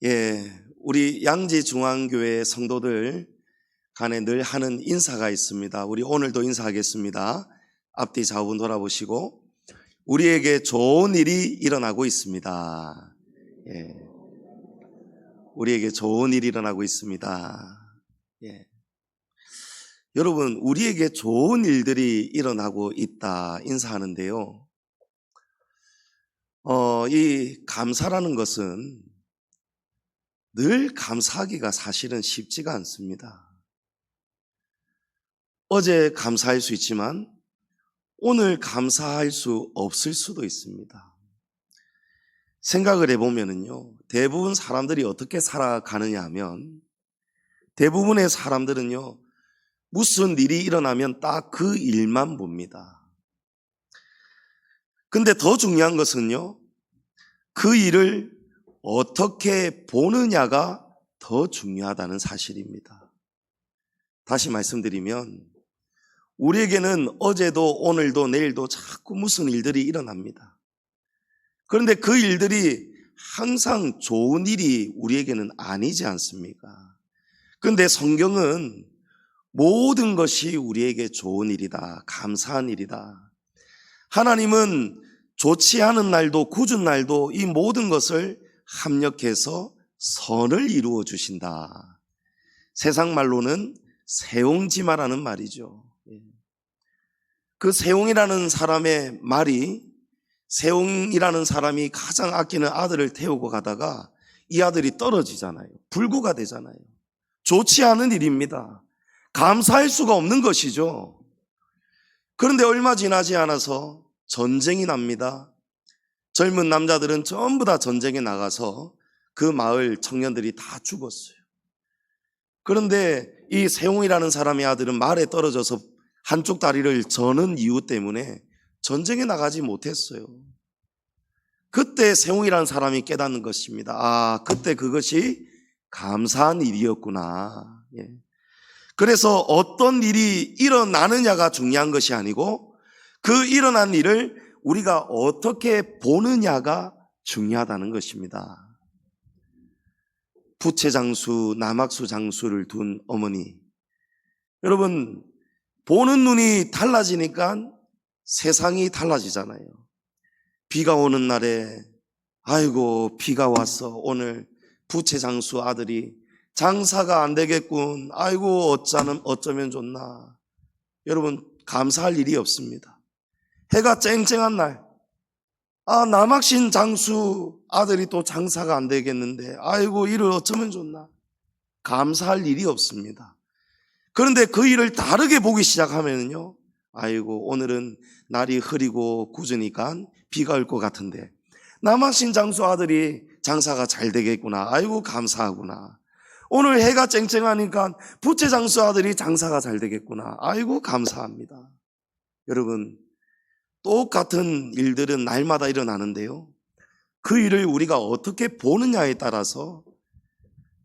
우리 양지중앙교회 성도들 간에 늘 하는 인사가 있습니다. 우리 오늘도 인사하겠습니다. 앞뒤 좌우분 돌아보시고, 우리에게 좋은 일이 일어나고 있습니다. 우리에게 좋은 일이 일어나고 있습니다. 여러분, 우리에게 좋은 일들이 일어나고 있다 인사하는데요. 이 감사라는 것은 늘 감사하기가 사실은 쉽지가 않습니다. 어제 감사할 수 있지만 오늘 감사할 수 없을 수도 있습니다. 생각을 해보면요, 대부분 사람들이 어떻게 살아가느냐 하면, 대부분의 사람들은요, 무슨 일이 일어나면 딱 그 일만 봅니다. 근데 더 중요한 것은요, 그 일을 어떻게 보느냐가 더 중요하다는 사실입니다. 다시 말씀드리면, 우리에게는 어제도 오늘도 내일도 자꾸 무슨 일들이 일어납니다. 그런데 그 일들이 항상 좋은 일이 우리에게는 아니지 않습니까? 그런데 성경은 모든 것이 우리에게 좋은 일이다, 감사한 일이다. 하나님은 좋지 않은 날도 굳은 날도 이 모든 것을 합력해서 선을 이루어 주신다. 세상 말로는 세옹지마라는 말이죠. 그 세옹이라는 사람의 말이, 세옹이라는 사람이 가장 아끼는 아들을 태우고 가다가 이 아들이 떨어지잖아요. 불구가 되잖아요. 좋지 않은 일입니다. 감사할 수가 없는 것이죠. 그런데 얼마 지나지 않아서 전쟁이 납니다. 젊은 남자들은 전부 다 전쟁에 나가서 그 마을 청년들이 다 죽었어요. 그런데 이 세옹이라는 사람의 아들은 말에 떨어져서 한쪽 다리를 저는 이유 때문에 전쟁에 나가지 못했어요. 그때 세옹이라는 사람이 깨닫는 것입니다. 아, 그때 그것이 감사한 일이었구나. 그래서 어떤 일이 일어나느냐가 중요한 것이 아니고, 그 일어난 일을 우리가 어떻게 보느냐가 중요하다는 것입니다. 부채장수, 남학수 장수를 둔 어머니, 여러분, 보는 눈이 달라지니까 세상이 달라지잖아요. 비가 오는 날에 아이고 비가 왔어, 오늘 부채장수 아들이 장사가 안 되겠군, 아이고 어쩌면 좋나. 여러분, 감사할 일이 없습니다. 해가 쨍쨍한 날, 남학신 장수 아들이 또 장사가 안 되겠는데 아이고 일을 어쩌면 좋나. 감사할 일이 없습니다. 그런데 그 일을 다르게 보기 시작하면요, 아이고 오늘은 날이 흐리고 굳으니까 비가 올 것 같은데 남학신 장수 아들이 장사가 잘 되겠구나, 아이고 감사하구나. 오늘 해가 쨍쨍하니까 부채장수 아들이 장사가 잘 되겠구나, 아이고 감사합니다. 여러분, 똑같은 일들은 날마다 일어나는데요, 그 일을 우리가 어떻게 보느냐에 따라서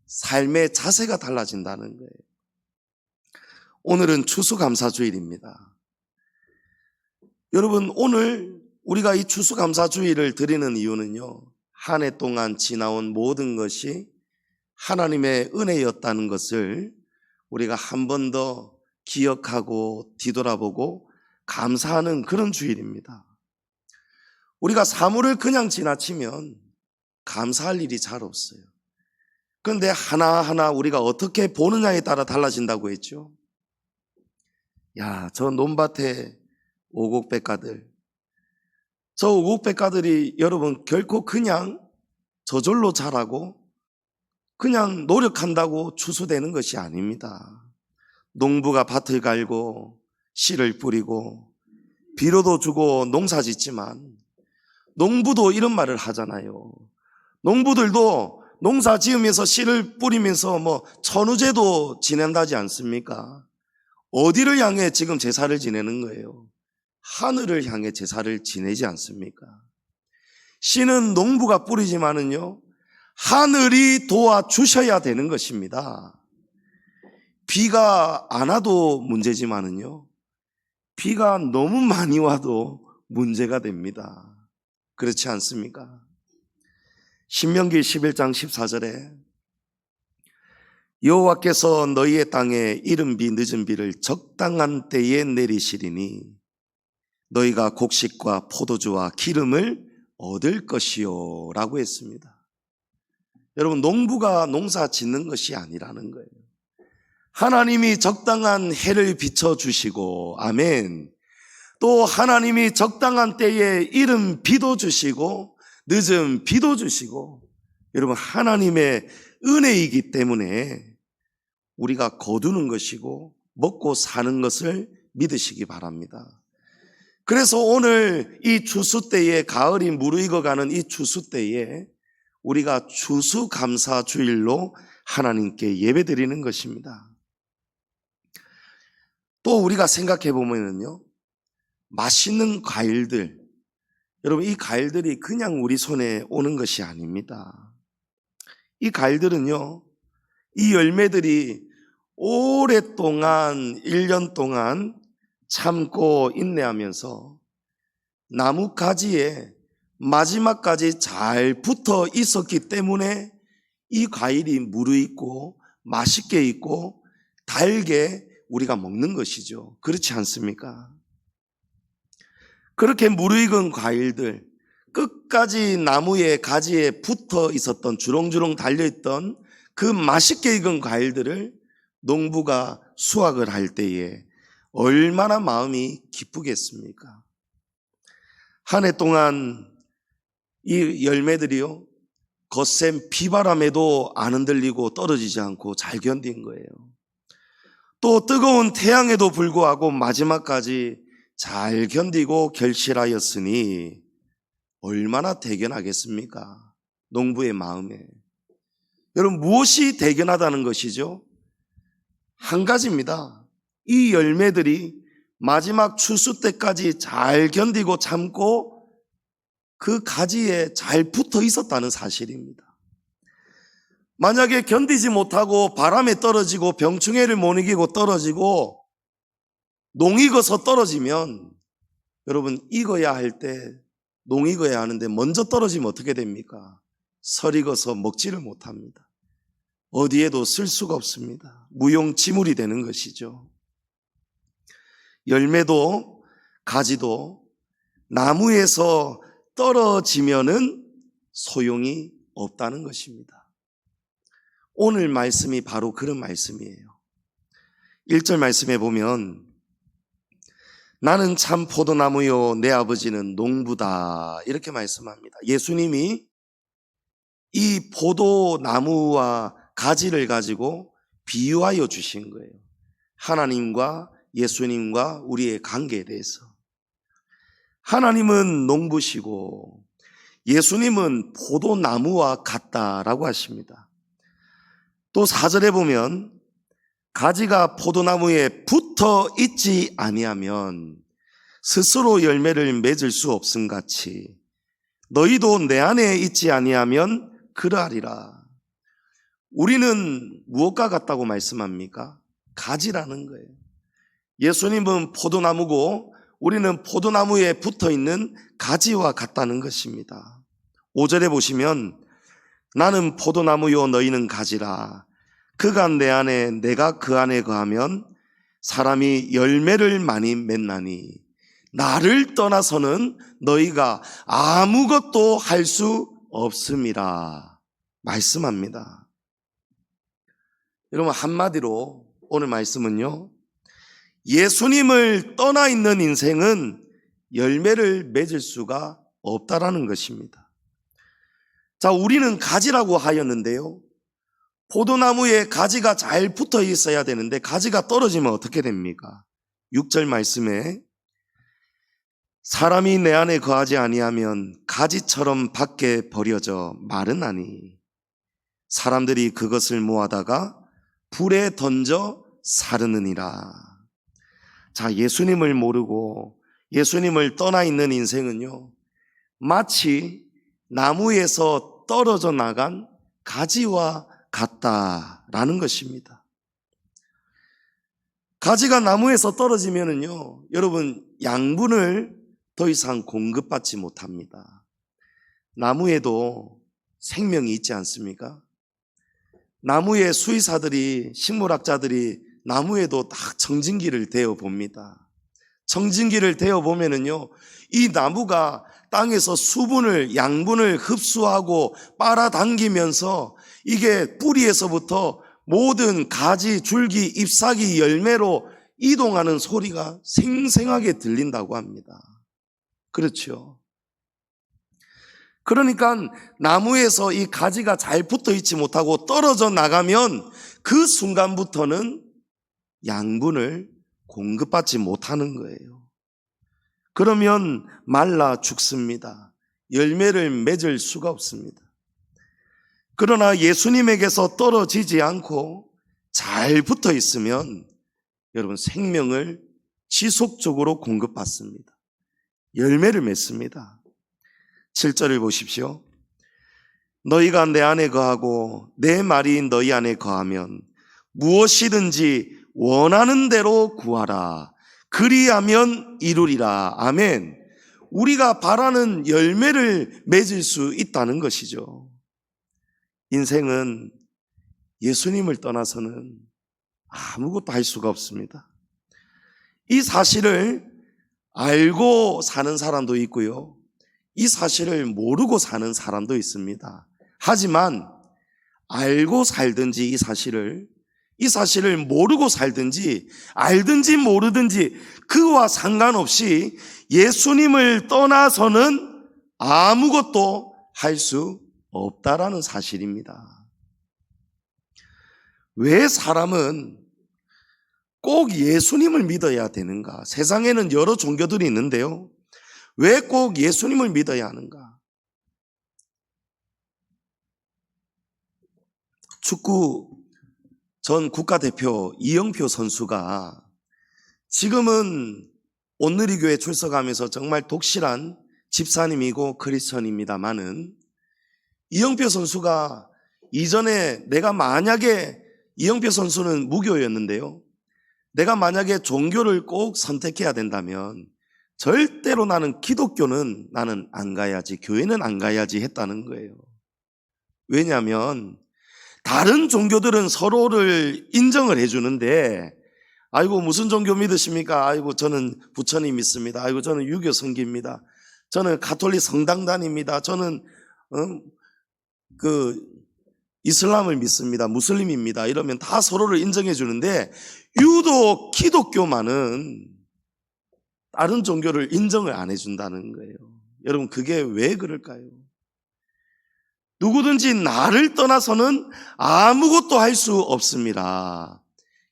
삶의 자세가 달라진다는 거예요. 오늘은 추수감사주일입니다. 여러분, 오늘 우리가 이 추수감사주일을 드리는 이유는요, 한 해 동안 지나온 모든 것이 하나님의 은혜였다는 것을 우리가 한 번 더 기억하고 뒤돌아보고 감사하는 그런 주일입니다. 우리가 사물을 그냥 지나치면 감사할 일이 잘 없어요. 그런데 하나하나 우리가 어떻게 보느냐에 따라 달라진다고 했죠. 저 논밭에 오곡백가들, 저 오곡백가들이 여러분 결코 그냥 저절로 자라고 그냥 노력한다고 추수되는 것이 아닙니다. 농부가 밭을 갈고 씨를 뿌리고 비료도 주고 농사 짓지만, 농부도 이런 말을 하잖아요. 농부들도 농사 지으면서 씨를 뿌리면서 천우제도 지낸다지 않습니까? 어디를 향해 지금 제사를 지내는 거예요? 하늘을 향해 제사를 지내지 않습니까? 씨는 농부가 뿌리지만은요, 하늘이 도와주셔야 되는 것입니다. 비가 안 와도 문제지만은요, 비가 너무 많이 와도 문제가 됩니다. 그렇지 않습니까? 신명기 11장 14절에 여호와께서 너희의 땅에 이른 비 늦은 비를 적당한 때에 내리시리니 너희가 곡식과 포도주와 기름을 얻을 것이요 라고 했습니다. 여러분, 농부가 농사 짓는 것이 아니라는 거예요. 하나님이 적당한 해를 비춰주시고, 아멘. 또 하나님이 적당한 때에 이른 비도 주시고 늦은 비도 주시고, 여러분, 하나님의 은혜이기 때문에 우리가 거두는 것이고 먹고 사는 것을 믿으시기 바랍니다. 그래서 오늘 이 추수 때에, 가을이 무르익어가는 이 추수 때에 우리가 추수감사주일로 하나님께 예배드리는 것입니다. 또 우리가 생각해 보면요, 맛있는 과일들, 여러분, 이 과일들이 그냥 우리 손에 오는 것이 아닙니다. 이 과일들은요, 이 열매들이 오랫동안 1년 동안 참고 인내하면서 나무 가지에 마지막까지 잘 붙어 있었기 때문에 이 과일이 무르익고 맛있게 있고 달게 우리가 먹는 것이죠. 그렇지 않습니까? 그렇게 무르익은 과일들, 끝까지 나무의 가지에 붙어 있었던, 주렁주렁 달려있던 그 맛있게 익은 과일들을 농부가 수확을 할 때에 얼마나 마음이 기쁘겠습니까? 한 해 동안 이 열매들이요, 거센 비바람에도 안 흔들리고 떨어지지 않고 잘 견딘 거예요. 또 뜨거운 태양에도 불구하고 마지막까지 잘 견디고 결실하였으니 얼마나 대견하겠습니까? 농부의 마음에. 여러분, 무엇이 대견하다는 것이죠? 한 가지입니다. 이 열매들이 마지막 추수 때까지 잘 견디고 참고 그 가지에 잘 붙어 있었다는 사실입니다. 만약에 견디지 못하고 바람에 떨어지고 병충해를 못 이기고 떨어지고 농익어서 떨어지면, 여러분, 익어야 할 때, 농익어야 하는데 먼저 떨어지면 어떻게 됩니까? 설익어서 먹지를 못합니다. 어디에도 쓸 수가 없습니다. 무용지물이 되는 것이죠. 열매도 가지도 나무에서 떨어지면은 소용이 없다는 것입니다. 오늘 말씀이 바로 그런 말씀이에요. 1절 말씀에 보면 나는 참 포도나무요 내 아버지는 농부다, 이렇게 말씀합니다. 예수님이 이 포도나무와 가지를 가지고 비유하여 주신 거예요. 하나님과 예수님과 우리의 관계에 대해서. 하나님은 농부시고 예수님은 포도나무와 같다라고 하십니다. 또 4절에 보면 가지가 포도나무에 붙어 있지 아니하면 스스로 열매를 맺을 수 없음같이 너희도 내 안에 있지 아니하면 그러하리라. 우리는 무엇과 같다고 말씀합니까? 가지라는 거예요. 예수님은 포도나무고 우리는 포도나무에 붙어있는 가지와 같다는 것입니다. 5절에 보시면 나는 포도나무요 너희는 가지라. 그가 내 안에 내가 그 안에 거하면 사람이 열매를 많이 맺나니 나를 떠나서는 너희가 아무것도 할 수 없음이라 말씀합니다. 여러분, 한마디로 오늘 말씀은요, 예수님을 떠나 있는 인생은 열매를 맺을 수가 없다라는 것입니다. 자, 우리는 가지라고 하였는데요, 포도나무에 가지가 잘 붙어 있어야 되는데 가지가 떨어지면 어떻게 됩니까? 6절 말씀에 사람이 내 안에 거하지 아니하면 가지처럼 밖에 버려져 마르나니 사람들이 그것을 모아다가 불에 던져 사르느니라. 자, 예수님을 모르고 예수님을 떠나 있는 인생은요, 마치 나무에서 떨어져 나간 가지와 같다라는 것입니다. 가지가 나무에서 떨어지면은요, 여러분, 양분을 더 이상 공급받지 못합니다. 나무에도 생명이 있지 않습니까? 나무의 수의사들이, 식물학자들이 나무에도 딱 청진기를 대어 봅니다. 청진기를 대어 보면은요, 이 나무가 땅에서 수분을, 양분을 흡수하고 빨아당기면서 이게 뿌리에서부터 모든 가지, 줄기, 잎사귀, 열매로 이동하는 소리가 생생하게 들린다고 합니다. 그렇죠. 그러니까 나무에서 이 가지가 잘 붙어 있지 못하고 떨어져 나가면 그 순간부터는 양분을 공급받지 못하는 거예요. 그러면 말라 죽습니다. 열매를 맺을 수가 없습니다. 그러나 예수님에게서 떨어지지 않고 잘 붙어 있으면 여러분 생명을 지속적으로 공급받습니다. 열매를 맺습니다. 7절을 보십시오. 너희가 내 안에 거하고 내 말이 너희 안에 거하면 무엇이든지 원하는 대로 구하라. 그리하면 이루리라. 아멘. 우리가 바라는 열매를 맺을 수 있다는 것이죠. 인생은 예수님을 떠나서는 아무것도 할 수가 없습니다. 이 사실을 알고 사는 사람도 있고요, 이 사실을 모르고 사는 사람도 있습니다. 하지만 알고 살든지 이 사실을 모르고 살든지 알든지 모르든지 그와 상관없이 예수님을 떠나서는 아무것도 할 수 없다라는 사실입니다. 왜 사람은 꼭 예수님을 믿어야 되는가? 세상에는 여러 종교들이 있는데요, 왜 꼭 예수님을 믿어야 하는가? 축구 전 국가대표 이영표 선수가 지금은 온누리교회 출석하면서 정말 독실한 집사님이고 크리스천입니다마는, 이영표 선수가 이전에 내가 만약에, 이영표 선수는 무교였는데요, 내가 만약에 종교를 꼭 선택해야 된다면 절대로 나는 기독교는 나는 안 가야지, 교회는 안 가야지 했다는 거예요. 왜냐하면 다른 종교들은 서로를 인정을 해주는데, 아이고 무슨 종교 믿으십니까? 아이고 저는 부처님 믿습니다. 아이고 저는 유교 성기입니다. 저는 가톨릭 성당 다닙니다. 저는 이슬람을 믿습니다. 무슬림입니다. 이러면 다 서로를 인정해 주는데, 유독 기독교만은 다른 종교를 인정을 안 해준다는 거예요. 여러분 그게 왜 그럴까요? 누구든지 나를 떠나서는 아무것도 할 수 없습니다.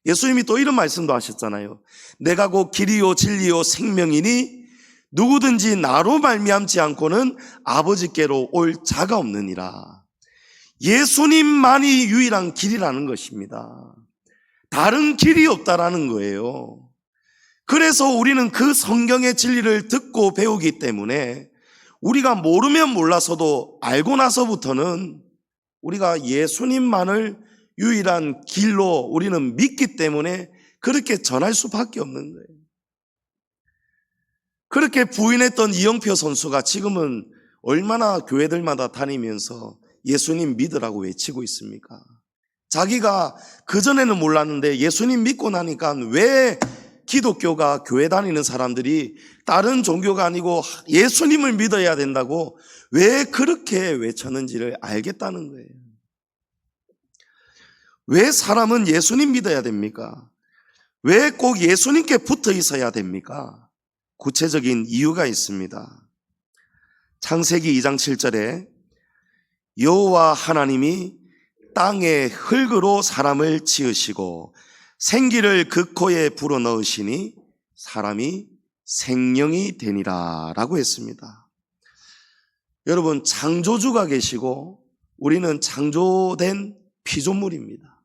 예수님이 또 이런 말씀도 하셨잖아요. 내가 곧 길이요 진리요 생명이니 누구든지 나로 말미암지 않고는 아버지께로 올 자가 없느니라. 예수님만이 유일한 길이라는 것입니다. 다른 길이 없다라는 거예요. 그래서 우리는 그 성경의 진리를 듣고 배우기 때문에 우리가 모르면 몰라서도 알고 나서부터는 우리가 예수님만을 유일한 길로 우리는 믿기 때문에 그렇게 전할 수밖에 없는 거예요. 그렇게 부인했던 이영표 선수가 지금은 얼마나 교회들마다 다니면서 예수님 믿으라고 외치고 있습니까? 자기가 그전에는 몰랐는데 예수님 믿고 나니까 왜 기독교가 교회 다니는 사람들이 다른 종교가 아니고 예수님을 믿어야 된다고 왜 그렇게 외쳤는지를 알겠다는 거예요. 왜 사람은 예수님 믿어야 됩니까? 왜 꼭 예수님께 붙어 있어야 됩니까? 구체적인 이유가 있습니다. 창세기 2장 7절에 여호와 하나님이 땅에 흙으로 사람을 지으시고 생기를 그 코에 불어넣으시니 사람이 생명이 되니라 라고 했습니다. 여러분 창조주가 계시고 우리는 창조된 피조물입니다.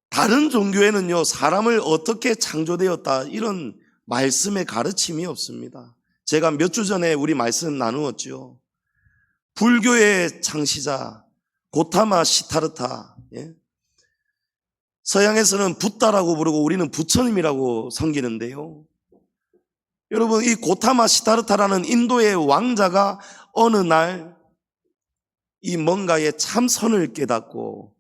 다른 종교에는요 사람을 어떻게 창조되었다 이런 말씀의 가르침이 없습니다. 제가 몇 주 전에 우리 말씀 나누었죠. 불교의 창시자 고타마 시타르타, 서양에서는 붓다라고 부르고 우리는 부처님이라고 섬기는데요, 여러분 이 고타마 시타르타라는 인도의 왕자가 어느 날 이 뭔가의 참선을 깨닫고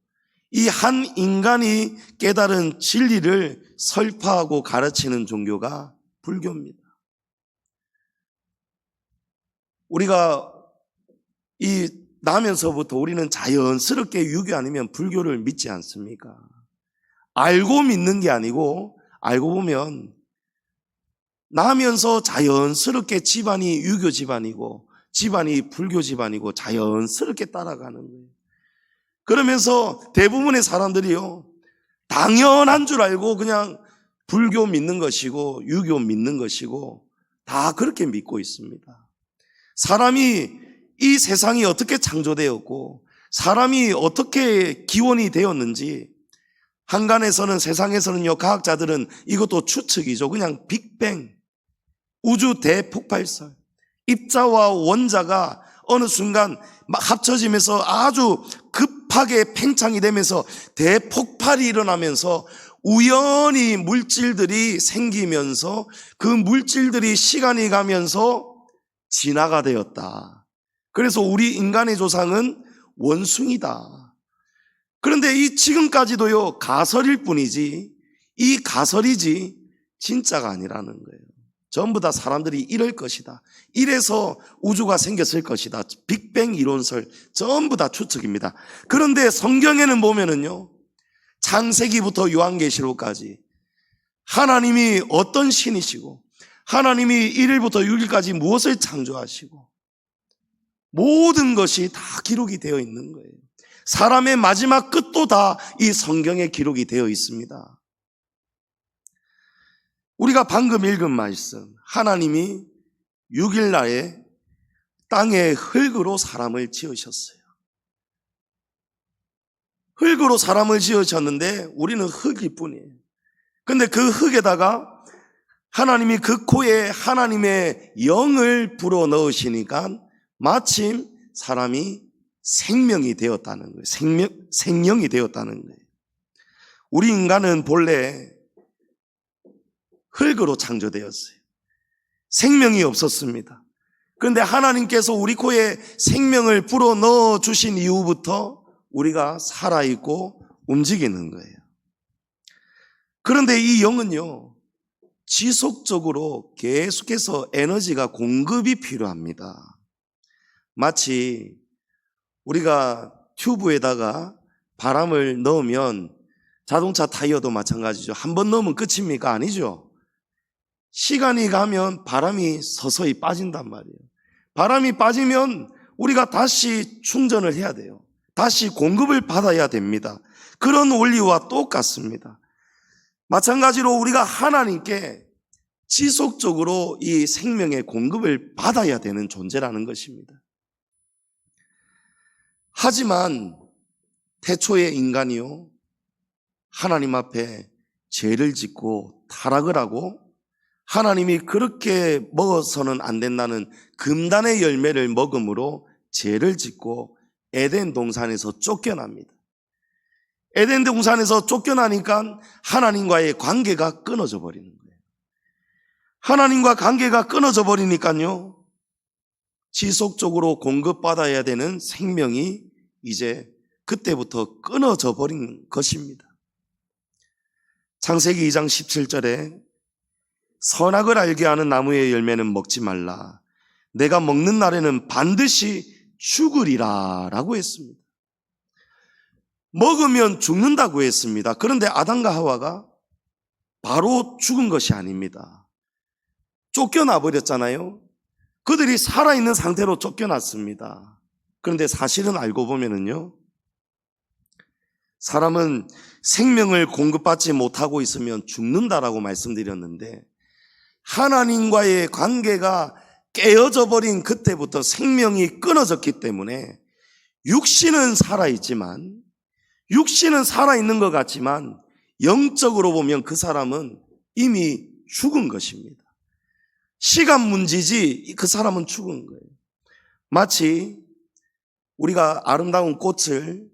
이 한 인간이 깨달은 진리를 설파하고 가르치는 종교가 불교입니다. 우리가 이 나면서부터 우리는 자연스럽게 유교 아니면 불교를 믿지 않습니까? 알고 믿는 게 아니고 알고 보면 나면서 자연스럽게 집안이 유교 집안이고 집안이 불교 집안이고 자연스럽게 따라가는 거예요. 그러면서 대부분의 사람들이요, 당연한 줄 알고 그냥 불교 믿는 것이고 유교 믿는 것이고 다 그렇게 믿고 있습니다. 사람이 이 세상이 어떻게 창조되었고 사람이 어떻게 기원이 되었는지 한간에서는, 세상에서는요, 과학자들은 이것도 추측이죠. 그냥 빅뱅, 우주 대폭발설, 입자와 원자가 어느 순간 합쳐지면서 아주 급하게 팽창이 되면서 대폭발이 일어나면서 우연히 물질들이 생기면서 그 물질들이 시간이 가면서 진화가 되었다. 그래서 우리 인간의 조상은 원숭이다. 그런데 이 지금까지도요, 가설일 뿐이지, 이 가설이지 진짜가 아니라는 거예요. 전부 다 사람들이 이럴 것이다, 이래서 우주가 생겼을 것이다, 빅뱅 이론설 전부 다 추측입니다. 그런데 성경에는 보면은요, 창세기부터 요한계시록까지 하나님이 어떤 신이시고 하나님이 1일부터 6일까지 무엇을 창조하시고 모든 것이 다 기록이 되어 있는 거예요. 사람의 마지막 끝도 다 이 성경에 기록이 되어 있습니다. 우리가 방금 읽은 말씀, 하나님이 6일 날에 땅의 흙으로 사람을 지으셨어요. 흙으로 사람을 지으셨는데 우리는 흙일 뿐이에요. 근데 그 흙에다가 하나님이 그 코에 하나님의 영을 불어 넣으시니까 마침 사람이 생명이 되었다는 거예요. 생명이 되었다는 거예요. 우리 인간은 본래 흙으로 창조되었어요. 생명이 없었습니다. 그런데 하나님께서 우리 코에 생명을 불어 넣어 주신 이후부터 우리가 살아있고 움직이는 거예요. 그런데 이 영은요, 지속적으로 계속해서 에너지가 공급이 필요합니다. 마치 우리가 튜브에다가 바람을 넣으면 자동차 타이어도 마찬가지죠. 한 번 넣으면 끝입니까? 아니죠. 시간이 가면 바람이 서서히 빠진단 말이에요. 바람이 빠지면 우리가 다시 충전을 해야 돼요. 다시 공급을 받아야 됩니다. 그런 원리와 똑같습니다. 마찬가지로 우리가 하나님께 지속적으로 이 생명의 공급을 받아야 되는 존재라는 것입니다. 하지만 태초의 인간이요, 하나님 앞에 죄를 짓고 타락을 하고 하나님이 그렇게 먹어서는 안 된다는 금단의 열매를 먹음으로 죄를 짓고 에덴 동산에서 쫓겨납니다. 에덴 동산에서 쫓겨나니까 하나님과의 관계가 끊어져 버리는 거예요. 하나님과 관계가 끊어져 버리니까요, 지속적으로 공급받아야 되는 생명이 이제 그때부터 끊어져 버린 것입니다. 창세기 2장 17절에 선악을 알게 하는 나무의 열매는 먹지 말라, 내가 먹는 날에는 반드시 죽으리라 라고 했습니다. 먹으면 죽는다고 했습니다. 그런데 아담과 하와가 바로 죽은 것이 아닙니다. 쫓겨나 버렸잖아요. 그들이 살아있는 상태로 쫓겨났습니다. 그런데 사실은 알고 보면은요, 사람은 생명을 공급받지 못하고 있으면 죽는다라고 말씀드렸는데, 하나님과의 관계가 깨어져 버린 그때부터 생명이 끊어졌기 때문에 육신은 살아있지만, 육신은 살아있는 것 같지만 영적으로 보면 그 사람은 이미 죽은 것입니다. 시간 문제지 그 사람은 죽은 거예요. 마치 우리가 아름다운 꽃을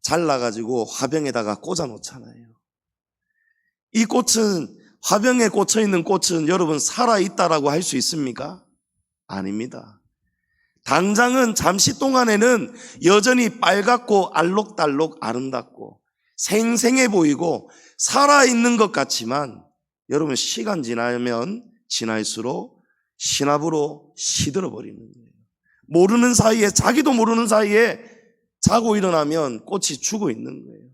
잘라가지고 화병에다가 꽂아 놓잖아요. 이 꽃은, 화병에 꽂혀 있는 꽃은 여러분 살아있다라고 할 수 있습니까? 아닙니다. 당장은 잠시 동안에는 여전히 빨갛고 알록달록 아름답고 생생해 보이고 살아있는 것 같지만 여러분 시간 지나면 지날수록 신압으로 시들어버리는 거예요. 모르는 사이에, 자기도 모르는 사이에 자고 일어나면 꽃이 죽어 있는 거예요.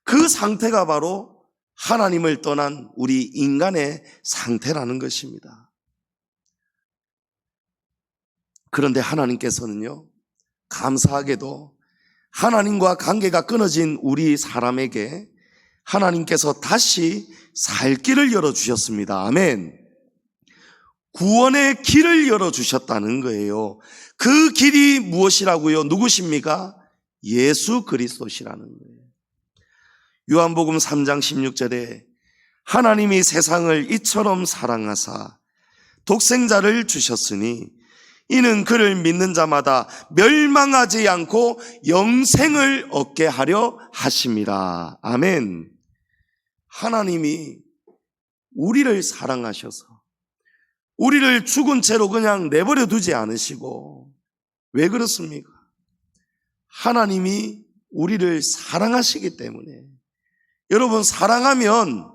그 상태가 바로 하나님을 떠난 우리 인간의 상태라는 것입니다. 그런데 하나님께서는요, 감사하게도 하나님과 관계가 끊어진 우리 사람에게 하나님께서 다시 살 길을 열어주셨습니다. 아멘. 구원의 길을 열어주셨다는 거예요. 그 길이 무엇이라고요? 누구십니까? 예수 그리스도시라는 거예요. 요한복음 3장 16절에 하나님이 세상을 이처럼 사랑하사 독생자를 주셨으니 이는 그를 믿는 자마다 멸망하지 않고 영생을 얻게 하려 하심이라. 아멘. 하나님이 우리를 사랑하셔서 우리를 죽은 채로 그냥 내버려 두지 않으시고, 왜 그렇습니까? 하나님이 우리를 사랑하시기 때문에. 여러분, 사랑하면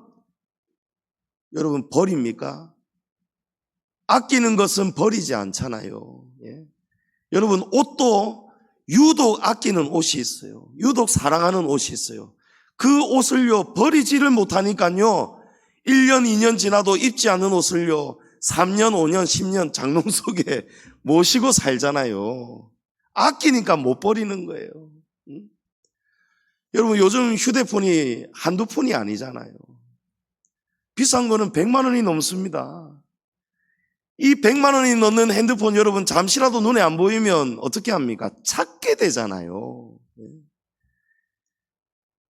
여러분 버립니까? 아끼는 것은 버리지 않잖아요. 예? 여러분, 옷도 유독 아끼는 옷이 있어요. 유독 사랑하는 옷이 있어요. 그 옷을요 버리지를 못하니까요 1년 2년 지나도 입지 않는 옷을요 3년 5년 10년 장롱 속에 모시고 살잖아요. 아끼니까 못 버리는 거예요. 여러분, 요즘 휴대폰이 한두 푼이 아니잖아요. 비싼 거는 100만 원이 넘습니다. 이 100만 원이 넘는 핸드폰 여러분 잠시라도 눈에 안 보이면 어떻게 합니까? 찾게 되잖아요.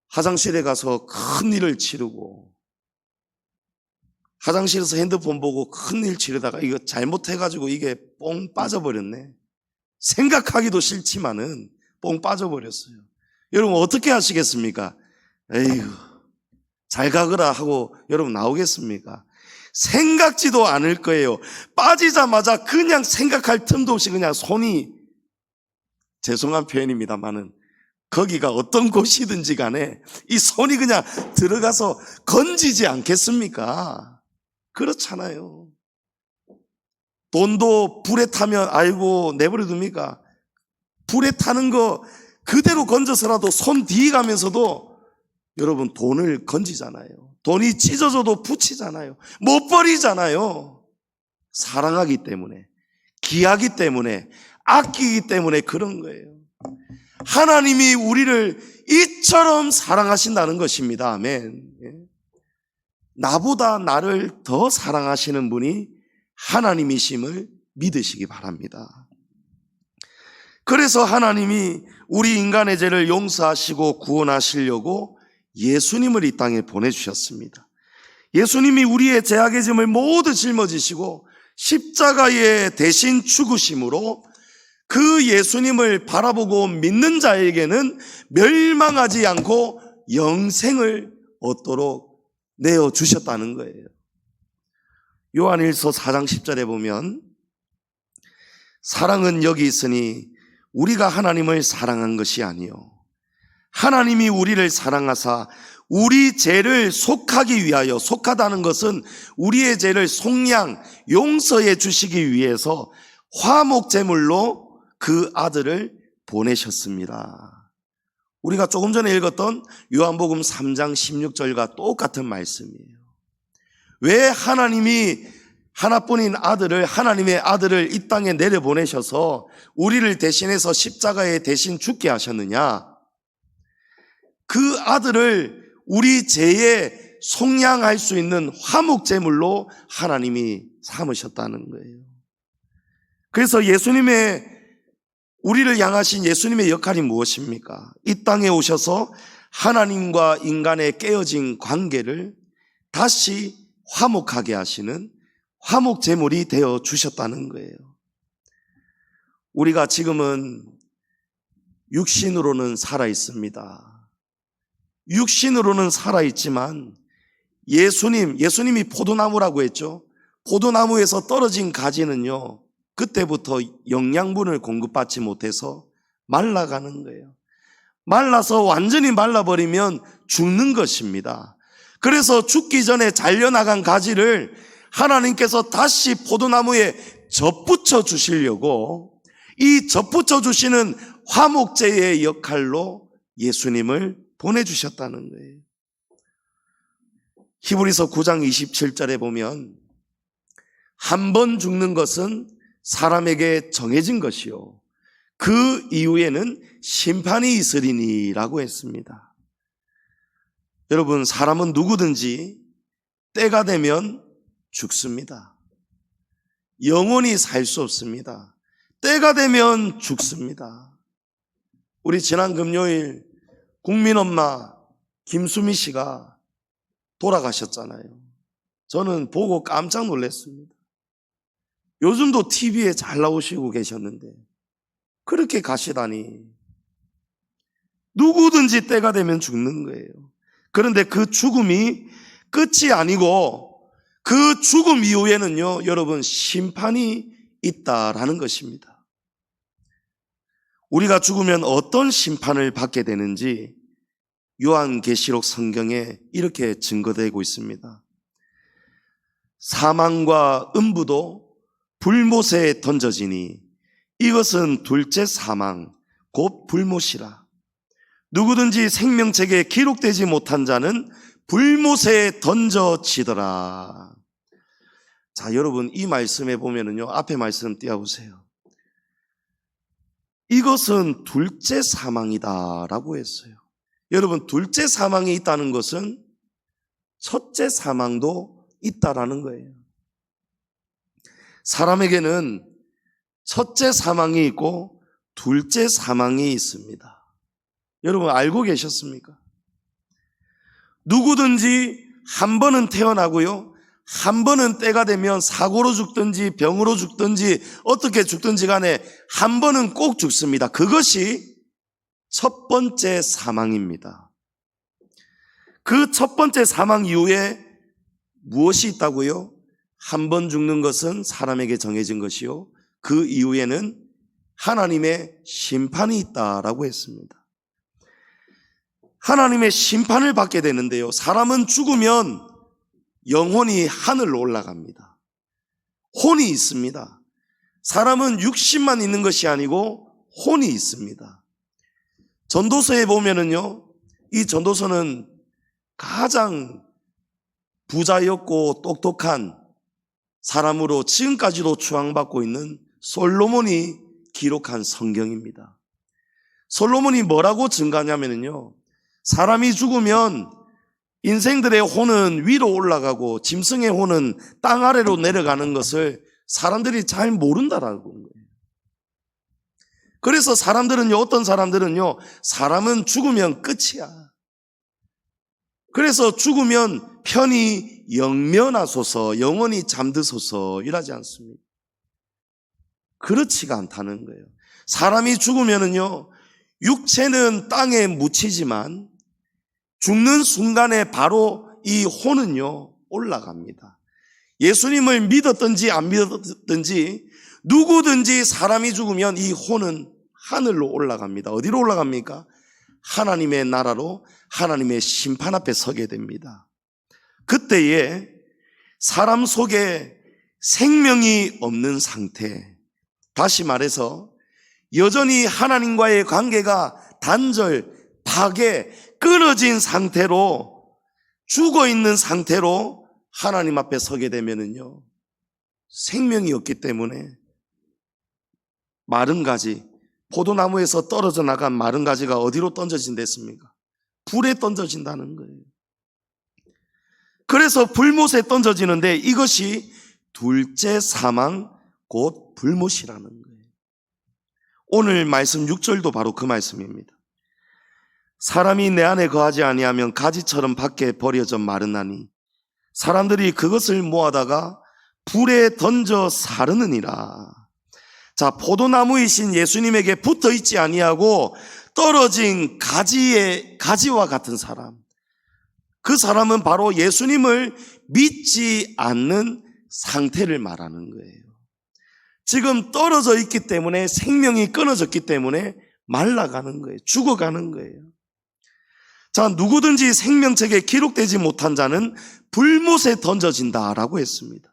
화장실에 가서 큰 일을 치르고, 화장실에서 핸드폰 보고 큰 일 치르다가 이거 잘못해가지고 이게 뽕 빠져버렸네. 생각하기도 싫지만은 뽕 빠져버렸어요. 여러분 어떻게 하시겠습니까? 에휴, 잘 가거라 하고 여러분 나오겠습니까? 생각지도 않을 거예요. 빠지자마자 그냥 생각할 틈도 없이 그냥 손이, 죄송한 표현입니다만은 거기가 어떤 곳이든지 간에 이 손이 그냥 들어가서 건지지 않겠습니까? 그렇잖아요. 돈도 불에 타면 아이고 내버려 둡니까? 불에 타는 거 그대로 건져서라도 손 뒤에 가면서도 여러분 돈을 건지잖아요. 돈이 찢어져도 붙이잖아요. 못 버리잖아요. 사랑하기 때문에, 귀하기 때문에, 아끼기 때문에 그런 거예요. 하나님이 우리를 이처럼 사랑하신다는 것입니다. 아멘. 나보다 나를 더 사랑하시는 분이 하나님이심을 믿으시기 바랍니다. 그래서 하나님이 우리 인간의 죄를 용서하시고 구원하시려고 예수님을 이 땅에 보내주셨습니다. 예수님이 우리의 죄악의 짐을 모두 짊어지시고 십자가에 대신 죽으심으로 그 예수님을 바라보고 믿는 자에게는 멸망하지 않고 영생을 얻도록 내어주셨다는 거예요. 요한일서 4장 10절에 보면 사랑은 여기 있으니 우리가 하나님을 사랑한 것이 아니요 하나님이 우리를 사랑하사 우리 죄를 속하기 위하여, 속하다는 것은 우리의 죄를 속량, 용서해 주시기 위해서 화목제물로 그 아들을 보내셨습니다. 우리가 조금 전에 읽었던 요한복음 3장 16절과 똑같은 말씀이에요. 왜 하나님이 하나뿐인 아들을, 하나님의 아들을 이 땅에 내려보내셔서 우리를 대신해서 십자가에 대신 죽게 하셨느냐? 그 아들을 우리 죄에 속량할 수 있는 화목제물로 하나님이 삼으셨다는 거예요. 그래서 예수님의, 우리를 향하신 예수님의 역할이 무엇입니까? 이 땅에 오셔서 하나님과 인간의 깨어진 관계를 다시 화목하게 하시는 화목제물이 되어 주셨다는 거예요. 우리가 지금은 육신으로는 살아 있습니다. 육신으로는 살아있지만 예수님이 포도나무라고 했죠. 포도나무에서 떨어진 가지는요 그때부터 영양분을 공급받지 못해서 말라가는 거예요. 말라서 완전히 말라버리면 죽는 것입니다. 그래서 죽기 전에 잘려나간 가지를 하나님께서 다시 포도나무에 접붙여 주시려고 이 접붙여 주시는 화목제의 역할로 예수님을 보내주셨다는 거예요. 히브리서 9장 27절에 보면 한 번 죽는 것은 사람에게 정해진 것이요 그 이후에는 심판이 있으리니 라고 했습니다. 여러분, 사람은 누구든지 때가 되면 죽습니다. 영원히 살 수 없습니다. 때가 되면 죽습니다. 우리 지난 금요일 국민엄마 김수미 씨가 돌아가셨잖아요. 저는 보고 깜짝 놀랐습니다. 요즘도 TV에 잘 나오시고 계셨는데 그렇게 가시다니. 누구든지 때가 되면 죽는 거예요. 그런데 그 죽음이 끝이 아니고 그 죽음 이후에는요, 여러분, 심판이 있다라는 것입니다. 우리가 죽으면 어떤 심판을 받게 되는지 요한계시록 성경에 이렇게 증거되고 있습니다. 사망과 음부도 불못에 던져지니 이것은 둘째 사망 곧 불못이라. 누구든지 생명책에 기록되지 못한 자는 불못에 던져지더라. 자, 여러분, 이 말씀에 보면은요, 앞에 말씀 띄워보세요. 이것은 둘째 사망이다라고 했어요. 여러분, 둘째 사망이 있다는 것은 첫째 사망도 있다라는 거예요. 사람에게는 첫째 사망이 있고 둘째 사망이 있습니다. 여러분, 알고 계셨습니까? 누구든지 한 번은 태어나고요, 한 번은 때가 되면 사고로 죽든지 병으로 죽든지 어떻게 죽든지 간에 한 번은 꼭 죽습니다. 그것이 첫 번째 사망입니다. 그 첫 번째 사망 이후에 무엇이 있다고요? 한 번 죽는 것은 사람에게 정해진 것이요 그 이후에는 하나님의 심판이 있다라고 했습니다. 하나님의 심판을 받게 되는데요, 사람은 죽으면 영혼이 하늘로 올라갑니다. 혼이 있습니다. 사람은 육신만 있는 것이 아니고 혼이 있습니다. 전도서에 보면은요, 이 전도서는 가장 부자였고 똑똑한 사람으로 지금까지도 추앙받고 있는 솔로몬이 기록한 성경입니다. 솔로몬이 뭐라고 증가하냐면요, 사람이 죽으면 인생들의 혼은 위로 올라가고 짐승의 혼은 땅 아래로 내려가는 것을 사람들이 잘 모른다라고 한 거예요. 그래서 사람들은요, 어떤 사람들은요, 사람은 죽으면 끝이야. 그래서 죽으면 편히 영면하소서, 영원히 잠드소서 이러지 않습니다. 그렇지가 않다는 거예요. 사람이 죽으면은요, 육체는 땅에 묻히지만 죽는 순간에 바로 이 혼은요, 올라갑니다. 예수님을 믿었든지 안 믿었든지 누구든지 사람이 죽으면 이 혼은 하늘로 올라갑니다. 어디로 올라갑니까? 하나님의 나라로, 하나님의 심판 앞에 서게 됩니다. 그때에 사람 속에 생명이 없는 상태, 다시 말해서 여전히 하나님과의 관계가 단절, 파괴, 끊어진 상태로, 죽어있는 상태로 하나님 앞에 서게 되면은요, 생명이 없기 때문에 마른 가지, 포도나무에서 떨어져 나간 마른 가지가 어디로 던져진댔습니까? 불에 던져진다는 거예요. 그래서 불못에 던져지는데 이것이 둘째 사망, 곧 불못이라는 거예요. 오늘 말씀 6절도 바로 그 말씀입니다. 사람이 내 안에 거하지 아니하면 가지처럼 밖에 버려져 마르나니 사람들이 그것을 모아다가 불에 던져 사르느니라. 자, 포도나무이신 예수님에게 붙어 있지 아니하고 떨어진 가지와 같은 사람, 그 사람은 바로 예수님을 믿지 않는 상태를 말하는 거예요. 지금 떨어져 있기 때문에, 생명이 끊어졌기 때문에 말라가는 거예요. 죽어가는 거예요. 자, 누구든지 생명책에 기록되지 못한 자는 불못에 던져진다라고 했습니다.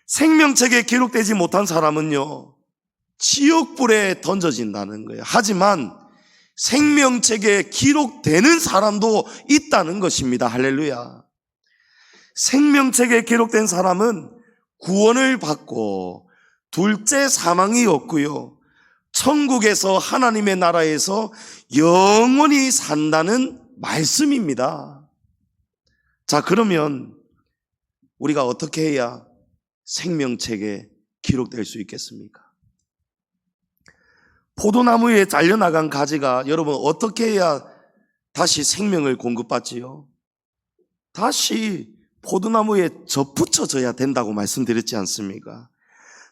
생명책에 기록되지 못한 사람은요, 지옥불에 던져진다는 거예요. 하지만 생명책에 기록되는 사람도 있다는 것입니다. 할렐루야. 생명책에 기록된 사람은 구원을 받고 둘째 사망이 없고요, 천국에서, 하나님의 나라에서 영원히 산다는 말씀입니다. 자, 그러면 우리가 어떻게 해야 생명책에 기록될 수 있겠습니까? 포도나무에 잘려나간 가지가 여러분 어떻게 해야 다시 생명을 공급받지요? 다시 포도나무에 접붙여져야 된다고 말씀드렸지 않습니까?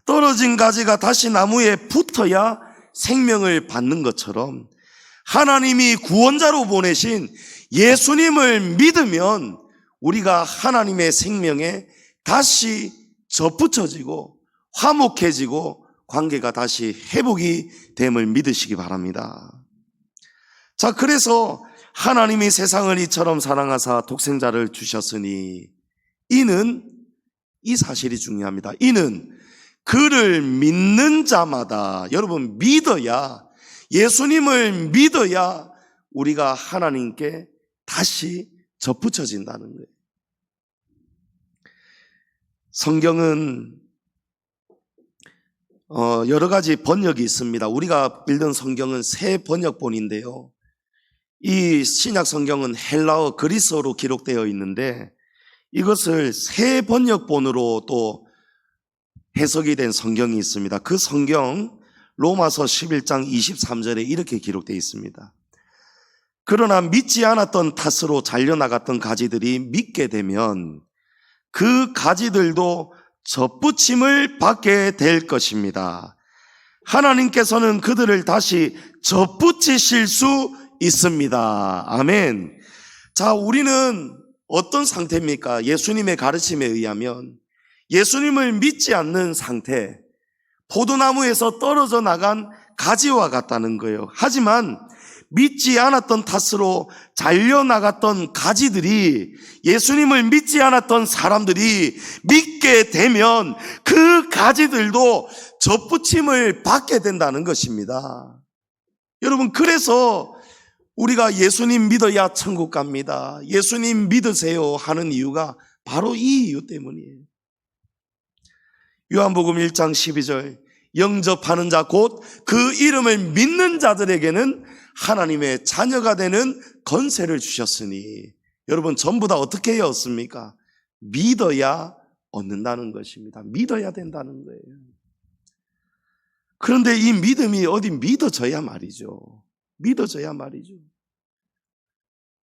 떨어진 가지가 다시 나무에 붙어야 생명을 받는 것처럼 하나님이 구원자로 보내신 예수님을 믿으면 우리가 하나님의 생명에 다시 접붙여지고 화목해지고 관계가 다시 회복이 됨을 믿으시기 바랍니다. 자, 그래서 하나님이 세상을 이처럼 사랑하사 독생자를 주셨으니, 이는, 이 사실이 중요합니다. 이는 그를 믿는 자마다, 여러분 믿어야, 예수님을 믿어야 우리가 하나님께 다시 접붙여진다는 거예요. 성경은 여러 가지 번역이 있습니다. 우리가 읽는 성경은 세 번역본인데요, 이 신약 성경은 헬라어, 그리스어로 기록되어 있는데 이것을 세 번역본으로 또 해석이 된 성경이 있습니다. 그 성경 로마서 11장 23절에 이렇게 기록되어 있습니다. 그러나 믿지 않았던 탓으로 잘려나갔던 가지들이 믿게 되면 그 가지들도 접붙임을 받게 될 것입니다. 하나님께서는 그들을 다시 접붙이실 수 있습니다. 아멘. 자, 우리는 어떤 상태입니까? 예수님의 가르침에 의하면 예수님을 믿지 않는 상태, 포도나무에서 떨어져 나간 가지와 같다는 거예요. 하지만 믿지 않았던 탓으로 잘려나갔던 가지들이, 예수님을 믿지 않았던 사람들이 믿게 되면 그 가지들도 접붙임을 받게 된다는 것입니다. 여러분, 그래서 우리가 예수님 믿어야 천국 갑니다, 예수님 믿으세요 하는 이유가 바로 이 이유 때문이에요. 요한복음 1장 12절, 영접하는 자 곧 그 이름을 믿는 자들에게는 하나님의 자녀가 되는 권세를 주셨으니, 여러분 전부 다 어떻게 해야 얻습니까? 믿어야 얻는다는 것입니다. 믿어야 된다는 거예요. 그런데 이 믿음이 어디 믿어져야 말이죠. 믿어져야 말이죠.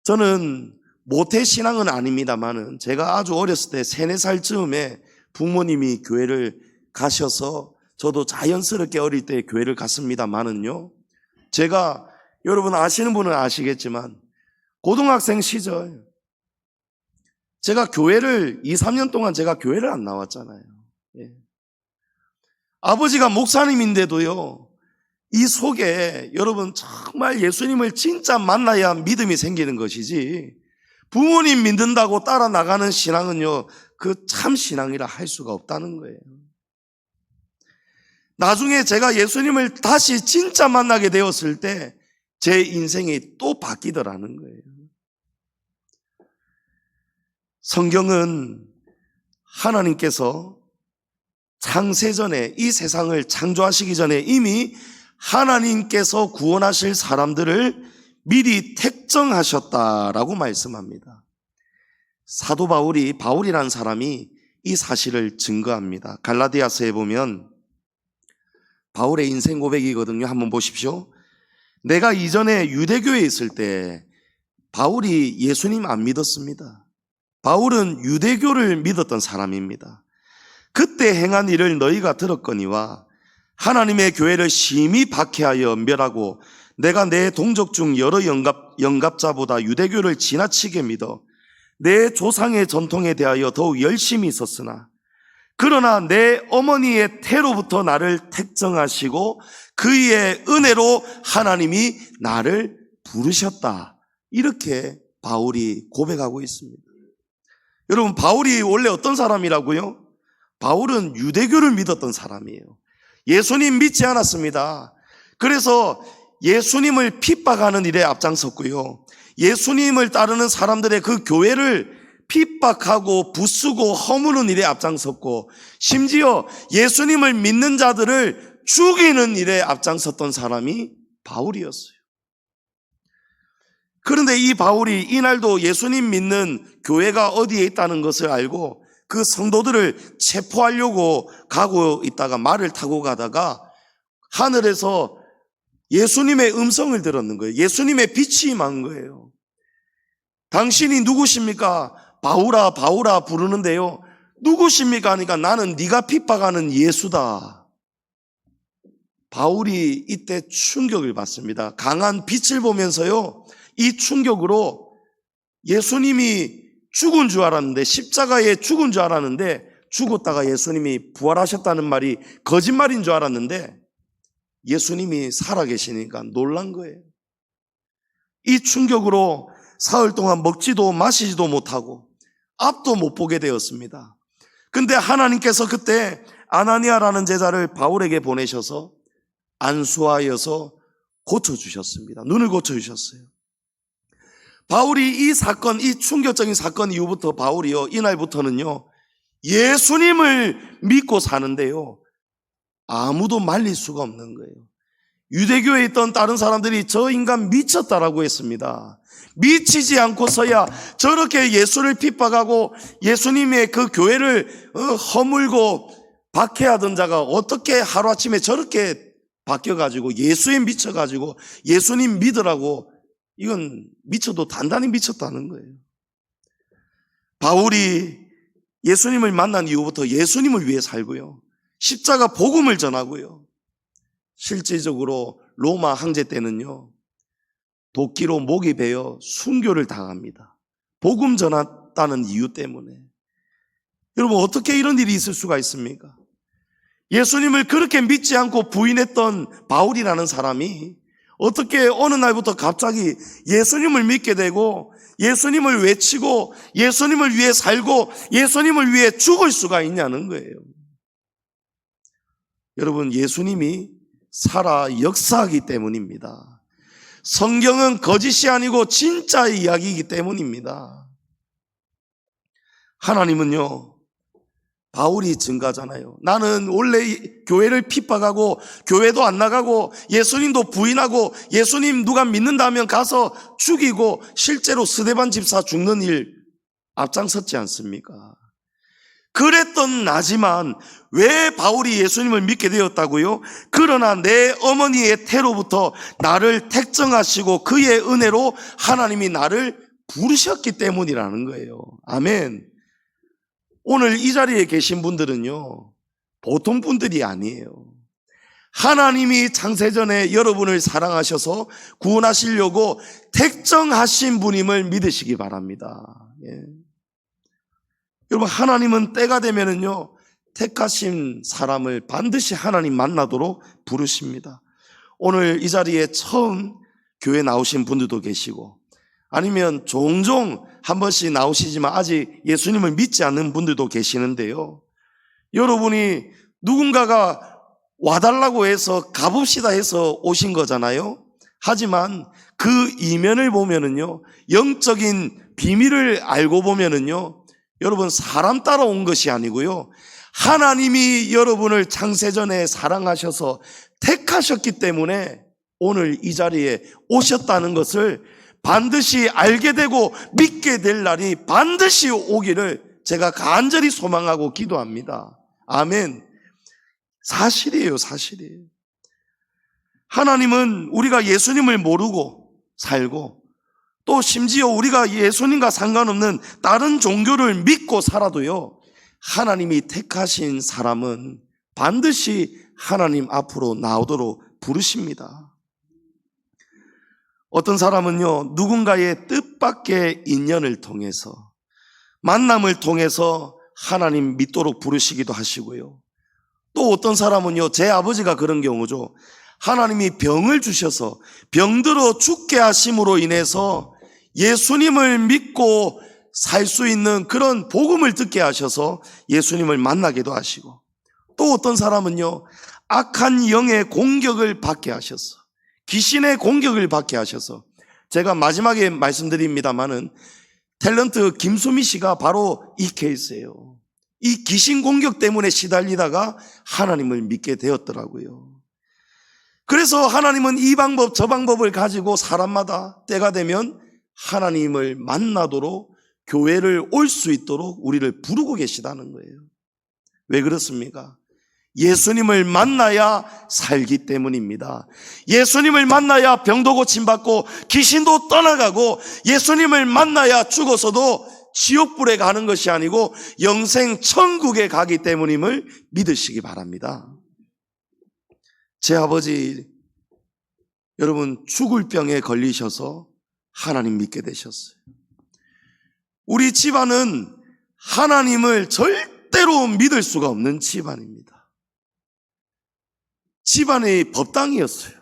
저는 모태신앙은 아닙니다만은 제가 아주 어렸을 때 3, 4살쯤에 부모님이 교회를 가셔서 저도 자연스럽게 어릴 때 교회를 갔습니다만은요, 제가, 여러분 아시는 분은 아시겠지만 고등학생 시절 제가 교회를 2, 3년 동안 제가 교회를 안 나왔잖아요. 예. 아버지가 목사님인데도요, 이 속에 여러분 정말 예수님을 진짜 만나야 믿음이 생기는 것이지, 부모님 믿는다고 따라 나가는 신앙은요, 그 참 신앙이라 할 수가 없다는 거예요. 나중에 제가 예수님을 다시 진짜 만나게 되었을 때 제 인생이 또 바뀌더라는 거예요. 성경은 하나님께서 창세전에, 이 세상을 창조하시기 전에 이미 하나님께서 구원하실 사람들을 미리 택정하셨다라고 말씀합니다. 사도 바울이라는 사람이 이 사실을 증거합니다. 갈라디아서에 보면 바울의 인생 고백이거든요. 한번 보십시오. 내가 이전에 유대교에 있을 때 바울이 예수님 안 믿었습니다. 바울은 유대교를 믿었던 사람입니다. 그때 행한 일을 너희가 들었거니와 하나님의 교회를 심히 박해하여 멸하고 내가 내 동족 중 여러 영갑자보다 유대교를 지나치게 믿어 내 조상의 전통에 대하여 더욱 열심히 있었으나 그러나 내 어머니의 태로부터 나를 택정하시고 그의 은혜로 하나님이 나를 부르셨다. 이렇게 바울이 고백하고 있습니다. 여러분, 바울이 원래 어떤 사람이라고요? 바울은 유대교를 믿었던 사람이에요. 예수님 믿지 않았습니다. 그래서 예수님을 핍박하는 일에 앞장섰고요, 예수님을 따르는 사람들의 그 교회를 핍박하고 부수고 허무는 일에 앞장섰고, 심지어 예수님을 믿는 자들을 죽이는 일에 앞장섰던 사람이 바울이었어요. 그런데 이 바울이 이날도 예수님 믿는 교회가 어디에 있다는 것을 알고 그 성도들을 체포하려고 가고 있다가 말을 타고 가다가 하늘에서 예수님의 음성을 들었는 거예요. 예수님의 빛이 임한 거예요. 당신이 누구십니까? 바울아 바울아 부르는데요, 누구십니까? 하니까 나는 네가 핍박하는 예수다. 바울이 이때 충격을 받습니다. 강한 빛을 보면서요, 이 충격으로 예수님이 죽은 줄 알았는데, 십자가에 죽은 줄 알았는데, 죽었다가 예수님이 부활하셨다는 말이 거짓말인 줄 알았는데 예수님이 살아계시니까 놀란 거예요. 이 충격으로 사흘 동안 먹지도 마시지도 못하고 앞도 못 보게 되었습니다. 근데 하나님께서 그때 아나니아라는 제자를 바울에게 보내셔서 안수하여서 고쳐주셨습니다. 눈을 고쳐주셨어요. 바울이 이 사건, 이 충격적인 사건 이후부터 바울이요, 이날부터는요, 예수님을 믿고 사는데요, 아무도 말릴 수가 없는 거예요. 유대교에 있던 다른 사람들이 저 인간 미쳤다라고 했습니다. 미치지 않고서야 저렇게 예수를 핍박하고 예수님의 그 교회를 허물고 박해하던 자가 어떻게 하루아침에 저렇게 바뀌어가지고 예수에 미쳐가지고 예수님 믿으라고, 이건 미쳐도 단단히 미쳤다는 거예요. 바울이 예수님을 만난 이후부터 예수님을 위해 살고요, 십자가 복음을 전하고요, 실질적으로 로마 황제 때는요, 도끼로 목이 베어 순교를 당합니다. 복음 전했다는 이유 때문에. 여러분, 어떻게 이런 일이 있을 수가 있습니까? 예수님을 그렇게 믿지 않고 부인했던 바울이라는 사람이 어떻게 어느 날부터 갑자기 예수님을 믿게 되고 예수님을 외치고 예수님을 위해 살고 예수님을 위해 죽을 수가 있냐는 거예요. 여러분, 예수님이 살아 역사하기 때문입니다. 성경은 거짓이 아니고 진짜의 이야기이기 때문입니다. 하나님은요, 바울이 증가잖아요. 나는 원래 교회를 핍박하고 교회도 안 나가고 예수님도 부인하고 예수님 누가 믿는다면 가서 죽이고 실제로 스데반 집사 죽는 일 앞장섰지 않습니까? 그랬던 나지만 왜 바울이 예수님을 믿게 되었다고요? 그러나 내 어머니의 태로부터 나를 택정하시고 그의 은혜로 하나님이 나를 부르셨기 때문이라는 거예요. 아멘. 오늘 이 자리에 계신 분들은요, 보통 분들이 아니에요. 하나님이 창세전에 여러분을 사랑하셔서 구원하시려고 택정하신 분임을 믿으시기 바랍니다. 예. 여러분, 하나님은 때가 되면은요, 택하신 사람을 반드시 하나님 만나도록 부르십니다. 오늘 이 자리에 처음 교회 나오신 분들도 계시고, 아니면 종종 한 번씩 나오시지만 아직 예수님을 믿지 않는 분들도 계시는데요, 여러분이 누군가가 와달라고 해서 가봅시다 해서 오신 거잖아요. 하지만 그 이면을 보면은요, 영적인 비밀을 알고 보면은요, 여러분, 사람 따라온 것이 아니고요, 하나님이 여러분을 창세전에 사랑하셔서 택하셨기 때문에 오늘 이 자리에 오셨다는 것을 반드시 알게 되고 믿게 될 날이 반드시 오기를 제가 간절히 소망하고 기도합니다. 아멘. 사실이에요, 사실이에요. 하나님은 우리가 예수님을 모르고 살고 또 심지어 우리가 예수님과 상관없는 다른 종교를 믿고 살아도요, 하나님이 택하신 사람은 반드시 하나님 앞으로 나오도록 부르십니다. 어떤 사람은요, 누군가의 뜻밖의 인연을 통해서, 만남을 통해서 하나님 믿도록 부르시기도 하시고요. 또 어떤 사람은요, 제 아버지가 그런 경우죠. 하나님이 병을 주셔서 병들어 죽게 하심으로 인해서 예수님을 믿고 살 수 있는 그런 복음을 듣게 하셔서 예수님을 만나기도 하시고, 또 어떤 사람은요, 악한 영의 공격을 받게 하셔서, 귀신의 공격을 받게 하셔서, 제가 마지막에 말씀드립니다마는 탤런트 김수미 씨가 바로 이 케이스예요. 이 귀신 공격 때문에 시달리다가 하나님을 믿게 되었더라고요. 그래서 하나님은 이 방법 저 방법을 가지고 사람마다 때가 되면 하나님을 만나도록, 교회를 올 수 있도록 우리를 부르고 계시다는 거예요. 왜 그렇습니까? 예수님을 만나야 살기 때문입니다. 예수님을 만나야 병도 고침받고 귀신도 떠나가고, 예수님을 만나야 죽어서도 지옥불에 가는 것이 아니고 영생 천국에 가기 때문임을 믿으시기 바랍니다. 제 아버지, 여러분, 죽을 병에 걸리셔서 하나님 믿게 되셨어요. 우리 집안은 하나님을 절대로 믿을 수가 없는 집안입니다. 집안의 법당이었어요.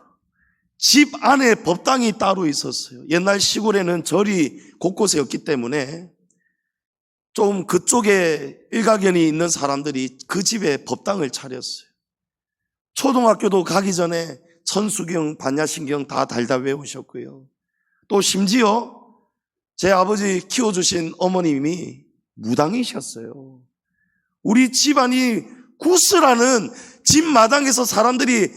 집 안에 법당이 따로 있었어요. 옛날 시골에는 절이 곳곳에 없기 때문에 좀 그쪽에 일가견이 있는 사람들이 그 집에 법당을 차렸어요. 초등학교도 가기 전에 천수경, 반야신경 다 달다 외우셨고요. 또 심지어 제 아버지 키워주신 어머님이 무당이셨어요. 우리 집안이 구슬하는, 집 마당에서 사람들이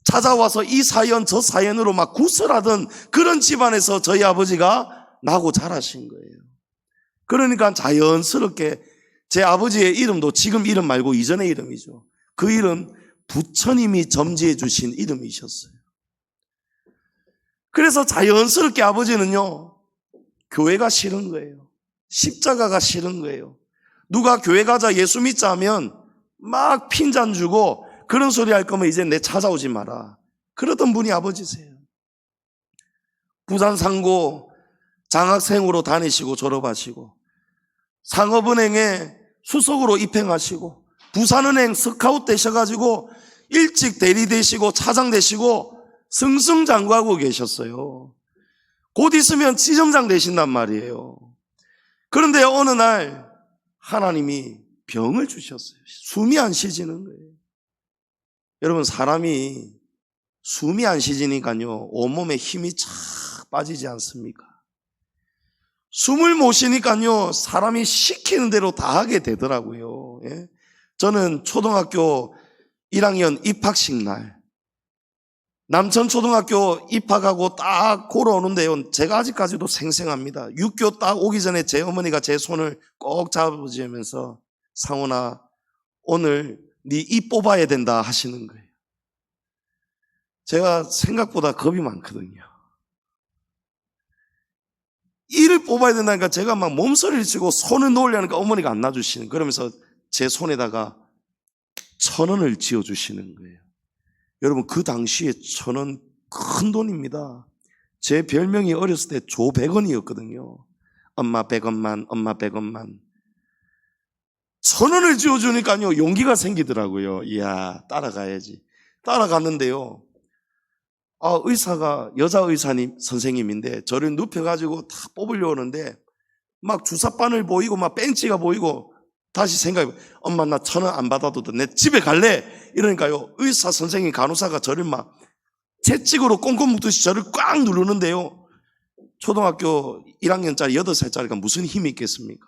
찾아와서 이 사연 저 사연으로 막 구슬하던 그런 집안에서 저희 아버지가 나고 자라신 거예요. 그러니까 자연스럽게 제 아버지의 이름도 지금 이름 말고 이전의 이름이죠. 그 이름 부처님이 점지해 주신 이름이셨어요. 그래서 자연스럽게 아버지는요, 교회가 싫은 거예요. 십자가가 싫은 거예요. 누가 교회 가자, 예수 믿자 하면 막 핀잔 주고, 그런 소리 할 거면 이제 내 찾아오지 마라, 그러던 분이 아버지세요. 부산 상고 장학생으로 다니시고 졸업하시고, 상업은행에 수석으로 입행하시고, 부산은행 스카웃 되셔가지고 일찍 대리 되시고 차장 되시고 승승장구하고 계셨어요. 곧 있으면 지점장 되신단 말이에요. 그런데 어느 날 하나님이 병을 주셨어요. 숨이 안 쉬지는 거예요. 여러분, 사람이 숨이 안 쉬지니까요, 온몸에 힘이 착 빠지지 않습니까? 숨을 못 쉬니까요, 사람이 시키는 대로 다 하게 되더라고요. 예? 저는 초등학교 1학년 입학식 날 남천초등학교 입학하고 딱 걸어오는데요, 제가 아직까지도 생생합니다. 6교 딱 오기 전에 제 어머니가 제 손을 꼭 잡으시면서 상훈아, 오늘 네 이 뽑아야 된다 하시는 거예요. 제가 생각보다 겁이 많거든요. 이를 뽑아야 된다니까 제가 막 몸서리를 치고 손을 놓으려니까 어머니가 안 놔주시는, 그러면서 제 손에다가 1,000원을 쥐어주시는 거예요. 여러분, 그 당시에 1,000원 큰 돈입니다. 제 별명이 어렸을 때 조 100원이었거든요. 엄마 100원만, 엄마 100원만. 1,000원을 쥐어주니까요, 용기가 생기더라고요. 이야, 따라가야지. 따라갔는데요, 의사가 여자 의사님 선생님인데 저를 눕혀가지고 다 뽑으려고 하는데 막 주사바늘 보이고 막 벤치가 보이고, 다시 생각해, 엄마 나 1,000원 안 받아도 돼, 내 집에 갈래. 이러니까요, 의사 선생님 간호사가 저를 막 채찍으로 꽁꽁 묶듯이 저를 꽉 누르는데요, 초등학교 1학년짜리 8살짜리가 무슨 힘이 있겠습니까?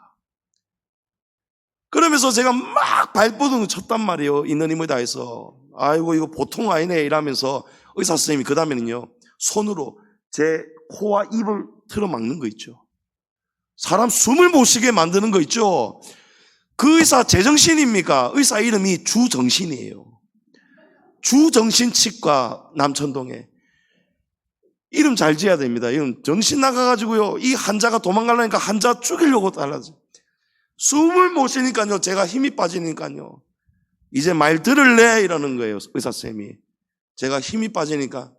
그러면서 제가 막 발버둥을 쳤단 말이에요. 있는 힘을 다해서. 아이고 이거 보통 아니네 이러면서 의사 선생님이 그 다음에는요, 손으로 제 코와 입을 틀어막는 거 있죠. 사람 숨을 못 쉬게 만드는 거 있죠. 그 의사 제정신입니까? 의사 이름이 주정신이에요. 주정신치과, 남천동에. 이름 잘 지어야 됩니다. 이름 정신 나가가지고요, 이 환자가 도망가려니까 환자 죽이려고 달라져. 숨을 못 쉬니까요, 제가 힘이 빠지니까요, 이제 말 들을래? 이러는 거예요, 의사 선생님이. 제가 힘이 빠지니까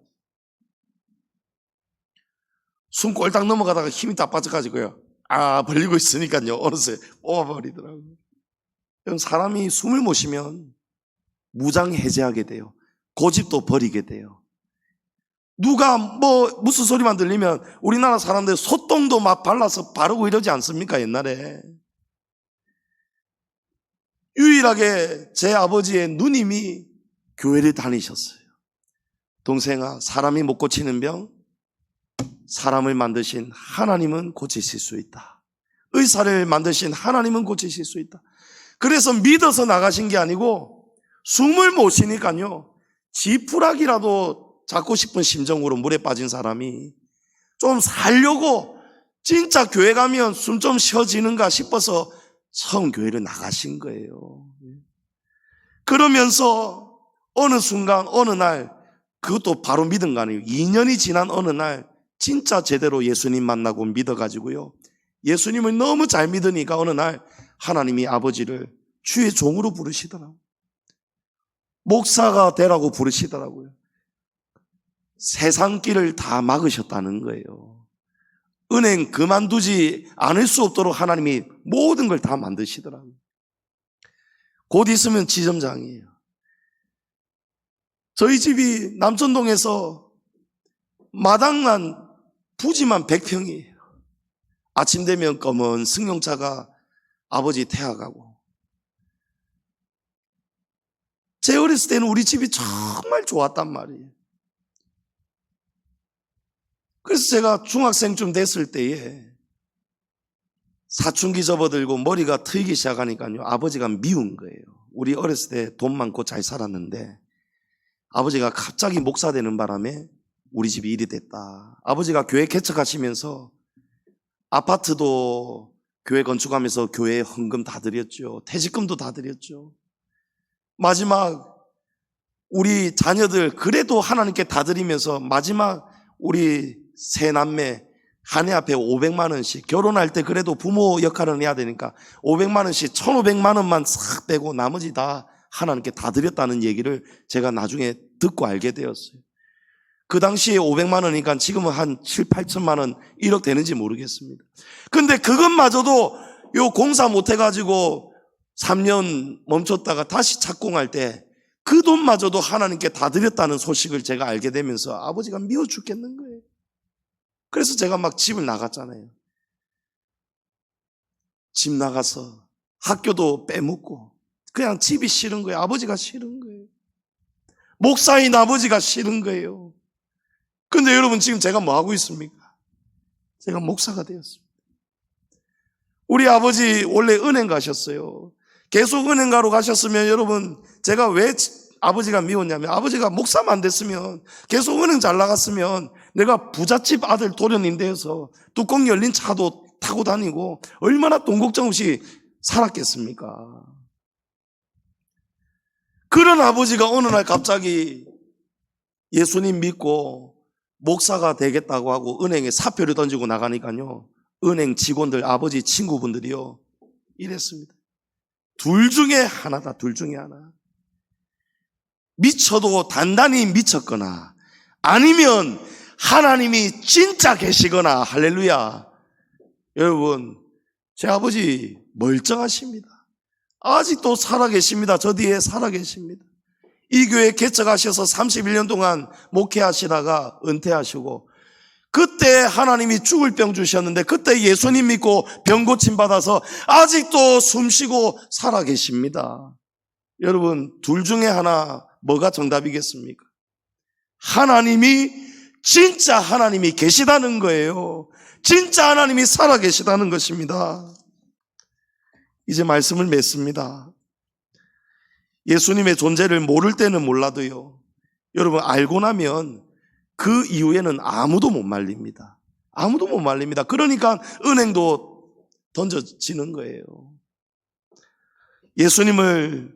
숨 꼴딱 넘어가다가 힘이 다 빠져가지고요, 벌리고 있으니까요, 어느새 뽑아버리더라고요. 사람이 숨을 못 쉬면 무장 해제하게 돼요. 고집도 버리게 돼요. 누가 무슨 소리만 들리면 우리나라 사람들 소똥도 막 발라서 바르고 이러지 않습니까? 옛날에. 유일하게 제 아버지의 누님이 교회를 다니셨어요. 동생아, 사람이 못 고치는 병, 사람을 만드신 하나님은 고치실 수 있다. 의사를 만드신 하나님은 고치실 수 있다. 그래서 믿어서 나가신 게 아니고 숨을 못 쉬니까요, 지푸라기라도 잡고 싶은 심정으로 물에 빠진 사람이 좀 살려고 진짜 교회 가면 숨 좀 쉬어지는가 싶어서 처음 교회를 나가신 거예요. 그러면서 어느 순간 어느 날, 그것도 바로 믿은 거 아니에요. 2년이 지난 어느 날 진짜 제대로 예수님 만나고 믿어가지고요, 예수님을 너무 잘 믿으니까 어느 날 하나님이 아버지를 주의 종으로 부르시더라고요. 목사가 되라고 부르시더라고요. 세상 길을 다 막으셨다는 거예요. 은행 그만두지 않을 수 없도록 하나님이 모든 걸 다 만드시더라고요. 곧 있으면 지점장이에요. 저희 집이 남천동에서 마당만 부지만 100평이에요. 아침 되면 검은 승용차가 아버지 태워가고. 제 어렸을 때는 우리 집이 정말 좋았단 말이에요. 그래서 제가 중학생쯤 됐을 때에 사춘기 접어들고 머리가 트이기 시작하니까요, 아버지가 미운 거예요. 우리 어렸을 때 돈 많고 잘 살았는데 아버지가 갑자기 목사 되는 바람에 우리 집이 일이 됐다. 아버지가 교회 개척하시면서 아파트도 교회 건축하면서 교회에 헌금 다 드렸죠. 퇴직금도 다 드렸죠. 마지막 우리 자녀들 그래도 하나님께 다 드리면서 마지막 우리 세 남매 한 해 앞에 500만 원씩, 결혼할 때 그래도 부모 역할은 해야 되니까 500만 원씩 1,500만 원만 싹 빼고 나머지 다 하나님께 다 드렸다는 얘기를 제가 나중에 듣고 알게 되었어요. 그 당시에 500만 원이니까 지금은 한 7, 8천만 원, 1억 되는지 모르겠습니다. 근데 그것마저도 요 공사 못 해가지고 3년 멈췄다가 다시 착공할 때 그 돈마저도 하나님께 다 드렸다는 소식을 제가 알게 되면서 아버지가 미워 죽겠는 거예요. 그래서 제가 막 집을 나갔잖아요. 집 나가서 학교도 빼먹고 그냥 집이 싫은 거예요. 아버지가 싫은 거예요. 목사인 아버지가 싫은 거예요. 근데 여러분, 지금 제가 뭐 하고 있습니까? 제가 목사가 되었습니다. 우리 아버지 원래 은행 가셨어요. 계속 은행가로 가셨으면 여러분, 제가 왜 아버지가 미웠냐면, 아버지가 목사만 안 됐으면, 계속 은행 잘 나갔으면 내가 부잣집 아들 도련님 되어서 뚜껑 열린 차도 타고 다니고 얼마나 돈 걱정 없이 살았겠습니까? 그런 아버지가 어느 날 갑자기 예수님 믿고 목사가 되겠다고 하고 은행에 사표를 던지고 나가니까요, 은행 직원들, 아버지 친구분들이요, 이랬습니다. 둘 중에 하나다. 둘 중에 하나. 미쳐도 단단히 미쳤거나 아니면 하나님이 진짜 계시거나. 할렐루야. 여러분, 제 아버지 멀쩡하십니다. 아직도 살아계십니다. 저 뒤에 살아계십니다. 이 교회 개척하셔서 31년 동안 목회하시다가 은퇴하시고, 그때 하나님이 죽을 병 주셨는데 그때 예수님 믿고 병 고침 받아서 아직도 숨쉬고 살아계십니다. 여러분, 둘 중에 하나 뭐가 정답이겠습니까? 하나님이, 진짜 하나님이 계시다는 거예요. 진짜 하나님이 살아계시다는 것입니다. 이제 말씀을 맺습니다. 예수님의 존재를 모를 때는 몰라도요, 여러분, 알고 나면 그 이후에는 아무도 못 말립니다. 아무도 못 말립니다. 그러니까 은행도 던져지는 거예요. 예수님을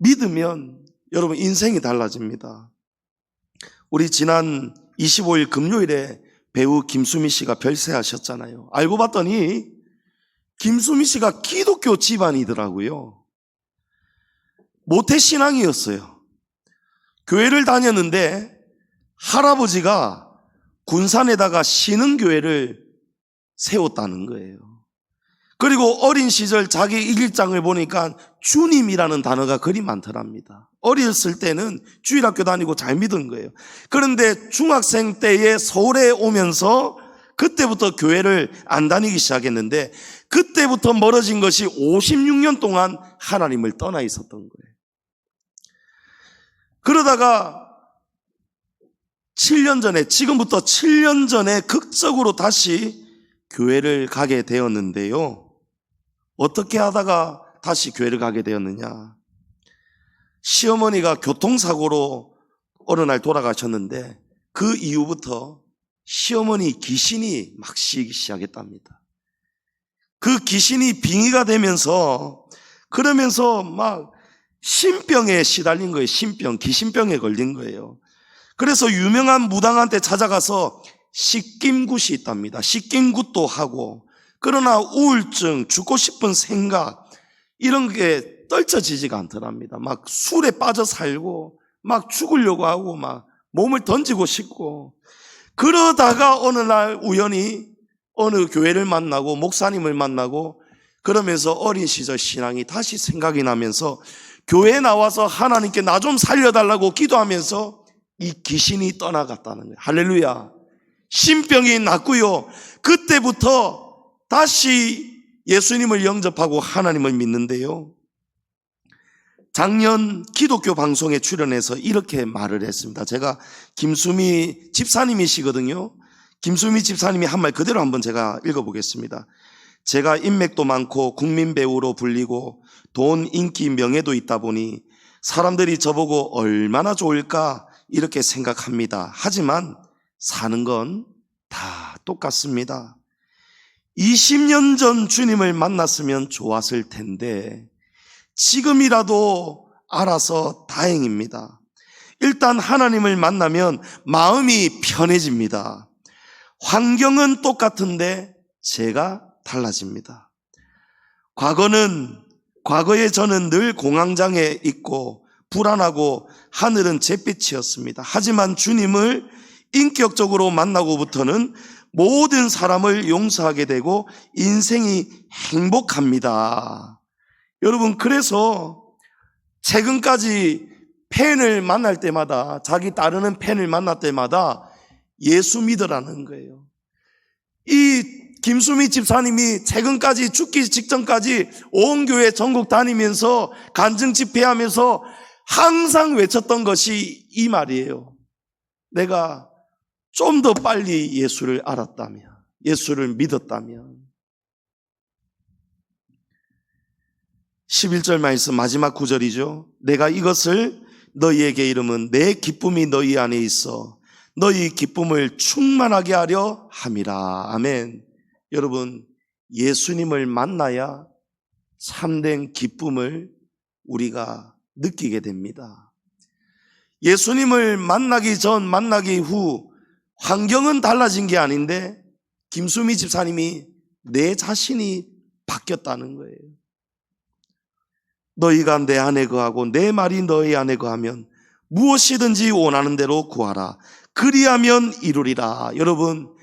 믿으면 여러분, 인생이 달라집니다. 우리 지난 25일 금요일에 배우 김수미 씨가 별세하셨잖아요. 알고 봤더니 김수미 씨가 기독교 집안이더라고요. 모태신앙이었어요. 교회를 다녔는데 할아버지가 군산에다가 신흥교회를 세웠다는 거예요. 그리고 어린 시절 자기 일기장을 보니까 주님이라는 단어가 그리 많더랍니다. 어렸을 때는 주일학교 다니고 잘 믿은 거예요. 그런데 중학생 때에 서울에 오면서 그때부터 교회를 안 다니기 시작했는데, 그때부터 멀어진 것이 56년 동안 하나님을 떠나 있었던 거예요. 그러다가 7년 전에, 지금부터 7년 전에 극적으로 다시 교회를 가게 되었는데요. 어떻게 하다가 다시 교회를 가게 되었느냐? 시어머니가 교통사고로 어느 날 돌아가셨는데, 그 이후부터 시어머니 귀신이 막 씌기 시작했답니다. 그 귀신이 빙의가 되면서, 그러면서 막 신병에 시달린 거예요. 신병, 귀신병에 걸린 거예요. 그래서 유명한 무당한테 찾아가서 식김굿이 있답니다. 식김굿도 하고, 그러나 우울증, 죽고 싶은 생각, 이런 게 떨쳐지지가 않더랍니다. 막 술에 빠져 살고, 막 죽으려고 하고, 막 몸을 던지고 싶고, 그러다가 어느 날 우연히 어느 교회를 만나고 목사님을 만나고, 그러면서 어린 시절 신앙이 다시 생각이 나면서 교회에 나와서 하나님께 나 좀 살려달라고 기도하면서 이 귀신이 떠나갔다는 거예요. 할렐루야. 신병이 났고요. 그때부터 다시 예수님을 영접하고 하나님을 믿는데요. 작년 기독교 방송에 출연해서 이렇게 말을 했습니다. 제가 김수미 집사님이시거든요. 김수미 집사님이 한 말 그대로 한번 제가 읽어보겠습니다. 제가 인맥도 많고 국민 배우로 불리고 돈, 인기, 명예도 있다 보니 사람들이 저보고 얼마나 좋을까 이렇게 생각합니다. 하지만 사는 건 다 똑같습니다. 20년 전 주님을 만났으면 좋았을 텐데 지금이라도 알아서 다행입니다. 일단 하나님을 만나면 마음이 편해집니다. 환경은 똑같은데 제가 달라집니다. 과거에 저는 늘 공황장애 있고 불안하고 하늘은 잿빛이었습니다. 하지만 주님을 인격적으로 만나고부터는 모든 사람을 용서하게 되고 인생이 행복합니다. 여러분, 그래서 최근까지 팬을 만날 때마다, 자기 따르는 팬을 만날 때마다 예수 믿으라는 거예요. 이 김수미 집사님이 최근까지 죽기 직전까지 온 교회 전국 다니면서 간증 집회하면서 항상 외쳤던 것이 이 말이에요. 내가 좀 더 빨리 예수를 알았다면, 예수를 믿었다면. 11절 말씀 마지막 구절이죠. 내가 이것을 너희에게 이름은 내 기쁨이 너희 안에 있어 너희 기쁨을 충만하게 하려 함이라. 아멘. 여러분, 예수님을 만나야 참된 기쁨을 우리가 느끼게 됩니다. 예수님을 만나기 전, 만나기 후 환경은 달라진 게 아닌데 김수미 집사님이 내 자신이 바뀌었다는 거예요. 너희가 내 안에 거하고 내 말이 너희 안에 거하면 무엇이든지 원하는 대로 구하라. 그리하면 이루리라. 여러분,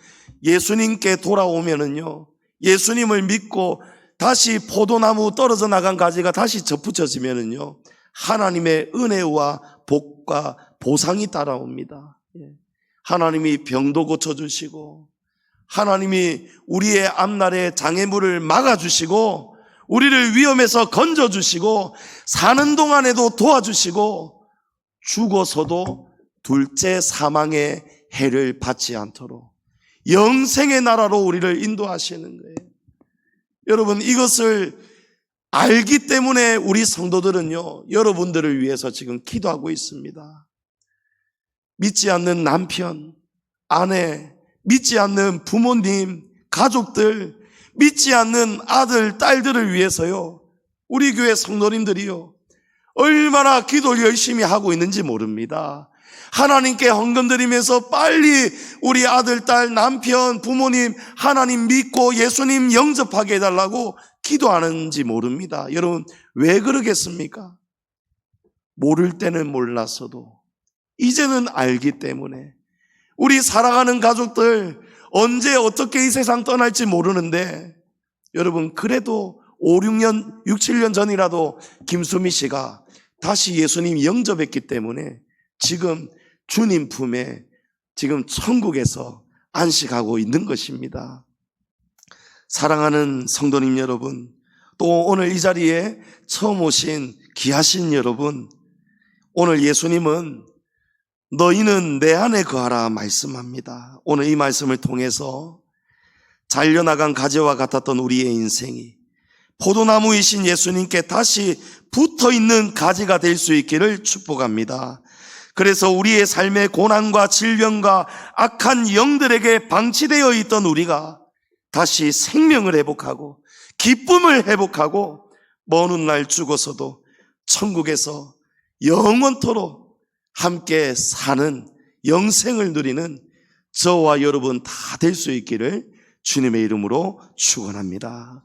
예수님께 돌아오면은요, 예수님을 믿고 다시 포도나무 떨어져 나간 가지가 다시 접붙여지면은요, 하나님의 은혜와 복과 보상이 따라옵니다. 하나님이 병도 고쳐주시고, 하나님이 우리의 앞날에 장애물을 막아주시고, 우리를 위험에서 건져주시고, 사는 동안에도 도와주시고, 죽어서도 둘째 사망의 해를 받지 않도록 영생의 나라로 우리를 인도하시는 거예요. 여러분, 이것을 알기 때문에 우리 성도들은요, 여러분들을 위해서 지금 기도하고 있습니다. 믿지 않는 남편, 아내, 믿지 않는 부모님, 가족들, 믿지 않는 아들, 딸들을 위해서요, 우리 교회 성도님들이요, 얼마나 기도를 열심히 하고 있는지 모릅니다. 하나님께 헌금 드리면서 빨리 우리 아들, 딸, 남편, 부모님 하나님 믿고 예수님 영접하게 해달라고 기도하는지 모릅니다. 여러분, 왜 그러겠습니까? 모를 때는 몰랐어도 이제는 알기 때문에 우리 살아가는 가족들 언제 어떻게 이 세상 떠날지 모르는데 여러분, 그래도 5, 6년, 6, 7년 전이라도 김수미 씨가 다시 예수님 영접했기 때문에 지금 주님 품에 지금 천국에서 안식하고 있는 것입니다. 사랑하는 성도님 여러분, 또 오늘 이 자리에 처음 오신 귀하신 여러분, 오늘 예수님은 너희는 내 안에 거하라 말씀합니다. 오늘 이 말씀을 통해서 잘려나간 가지와 같았던 우리의 인생이 포도나무이신 예수님께 다시 붙어있는 가지가 될 수 있기를 축복합니다. 그래서 우리의 삶의 고난과 질병과 악한 영들에게 방치되어 있던 우리가 다시 생명을 회복하고 기쁨을 회복하고 먼 훗날 죽어서도 천국에서 영원토록 함께 사는 영생을 누리는 저와 여러분 다 될 수 있기를 주님의 이름으로 축원합니다.